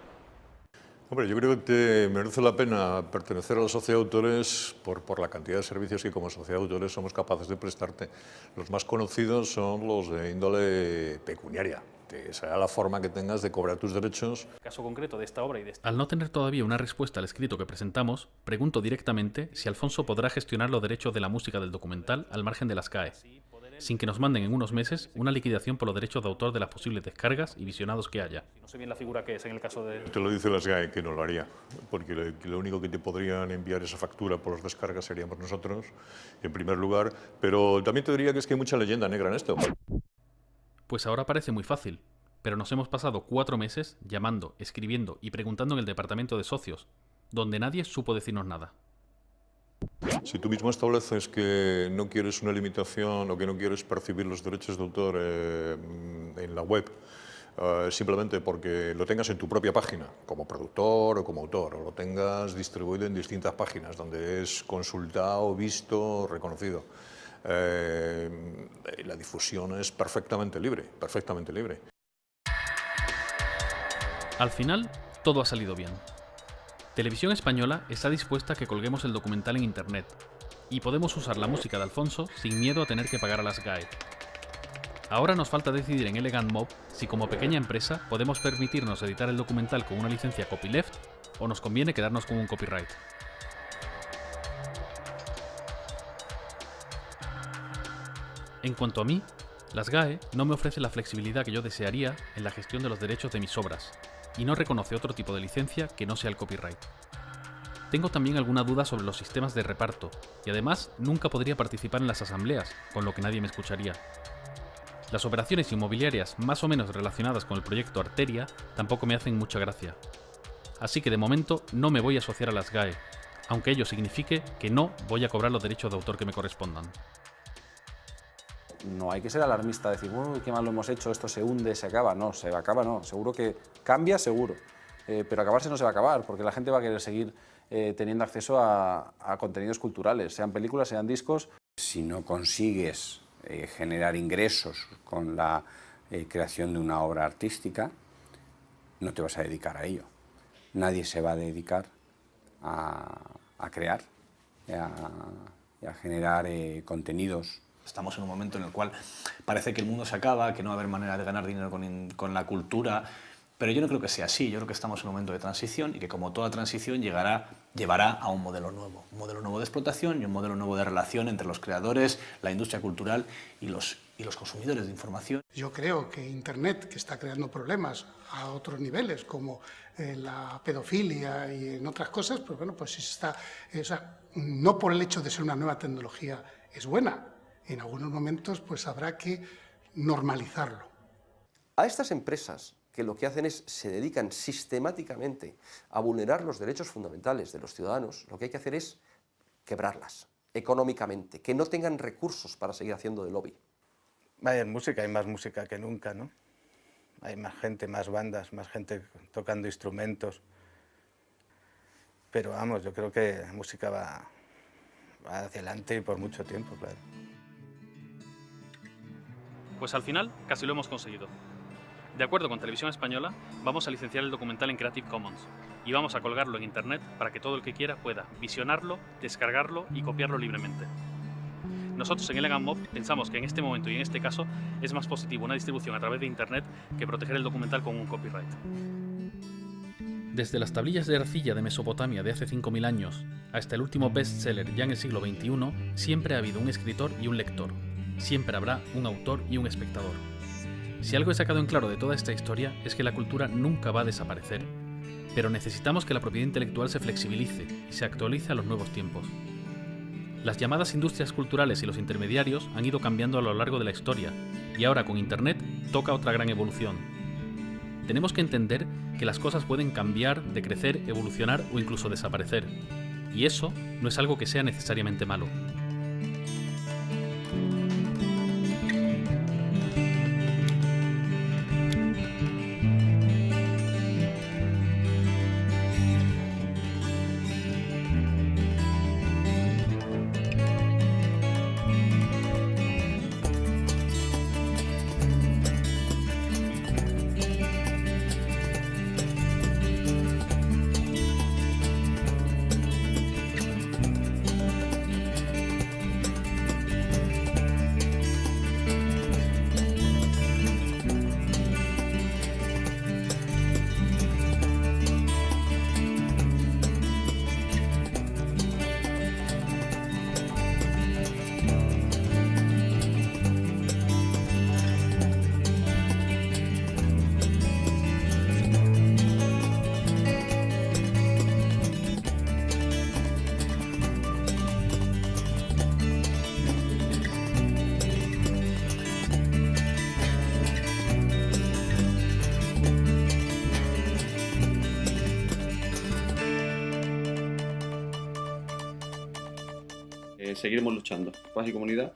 Hombre, yo creo que te merece la pena pertenecer a la sociedad de autores por la cantidad de servicios que como sociedad de autores somos capaces de prestarte. Los más conocidos son los de índole pecuniaria, que será la forma que tengas de cobrar tus derechos. Caso concreto de esta obra y de esta... Al no tener todavía una respuesta al escrito que presentamos, pregunto directamente si Alfonso podrá gestionar los derechos de la música del documental al margen de las CAE, sin que nos manden en unos meses una liquidación por los derechos de autor de las posibles descargas y visionados que haya. No sé bien la figura que es en el caso de... Te lo dice las GAE que no lo haría, porque lo único que te podrían enviar esa factura por las descargas seríamos nosotros, en primer lugar, pero también te diría que es que hay mucha leyenda negra en esto. Pues ahora parece muy fácil, pero nos hemos pasado 4 meses llamando, escribiendo y preguntando en el departamento de socios, donde nadie supo decirnos nada. Si tú mismo estableces que no quieres una limitación o que no quieres percibir los derechos de autor en la web, simplemente porque lo tengas en tu propia página, como productor o como autor, o lo tengas distribuido en distintas páginas donde es consultado, visto, reconocido, la difusión es perfectamente libre, perfectamente libre. Al final, todo ha salido bien. Televisión Española está dispuesta a que colguemos el documental en internet y podemos usar la música de Alfonso sin miedo a tener que pagar a las GAE. Ahora nos falta decidir en Elegant Mob si como pequeña empresa podemos permitirnos editar el documental con una licencia copyleft o nos conviene quedarnos con un copyright. En cuanto a mí, las GAE no me ofrece la flexibilidad que yo desearía en la gestión de los derechos de mis obras, y no reconoce otro tipo de licencia que no sea el copyright. Tengo también alguna duda sobre los sistemas de reparto, y además nunca podría participar en las asambleas, con lo que nadie me escucharía. Las operaciones inmobiliarias más o menos relacionadas con el proyecto Arteria tampoco me hacen mucha gracia. Así que de momento no me voy a asociar a las GAE, aunque ello signifique que no voy a cobrar los derechos de autor que me correspondan. No hay que ser alarmista, decir, uy, qué mal lo hemos hecho, esto se hunde, se acaba. No, se acaba no, seguro que cambia, seguro. Pero acabarse no se va a acabar, porque la gente va a querer seguir teniendo acceso a contenidos culturales, sean películas, sean discos. Si no consigues generar ingresos con la creación de una obra artística, no te vas a dedicar a ello. Nadie se va a dedicar a crear, a generar contenidos. Estamos en un momento en el cual parece que el mundo se acaba, que no va a haber manera de ganar dinero con la cultura, pero yo no creo que sea así. Yo creo que estamos en un momento de transición y que como toda transición llevará a un modelo nuevo de explotación y un modelo nuevo de relación entre los creadores, la industria cultural y los consumidores de información. Yo creo que Internet, que está creando problemas a otros niveles, como la pedofilia y en otras cosas, pues bueno, pues está, no por el hecho de ser una nueva tecnología es buena. En algunos momentos pues habrá que normalizarlo. A estas empresas que lo que hacen es se dedican sistemáticamente a vulnerar los derechos fundamentales de los ciudadanos, lo que hay que hacer es quebrarlas económicamente, que no tengan recursos para seguir haciendo de lobby. Vaya, en música hay más música que nunca, ¿no? Hay más gente, más bandas, más gente tocando instrumentos. Pero vamos, yo creo que la música va hacia adelante y por mucho tiempo, claro. Pues al final casi lo hemos conseguido. De acuerdo con Televisión Española, vamos a licenciar el documental en Creative Commons y vamos a colgarlo en Internet para que todo el que quiera pueda visionarlo, descargarlo y copiarlo libremente. Nosotros en Elegant Mob pensamos que en este momento y en este caso es más positivo una distribución a través de Internet que proteger el documental con un copyright. Desde las tablillas de arcilla de Mesopotamia de hace 5.000 años hasta el último bestseller ya en el siglo XXI, siempre ha habido un escritor y un lector. Siempre habrá un autor y un espectador. Si algo he sacado en claro de toda esta historia es que la cultura nunca va a desaparecer, pero necesitamos que la propiedad intelectual se flexibilice y se actualice a los nuevos tiempos. Las llamadas industrias culturales y los intermediarios han ido cambiando a lo largo de la historia y ahora con Internet toca otra gran evolución. Tenemos que entender que las cosas pueden cambiar, decrecer, evolucionar o incluso desaparecer, y eso no es algo que sea necesariamente malo. Seguiremos luchando. Paz y comunidad.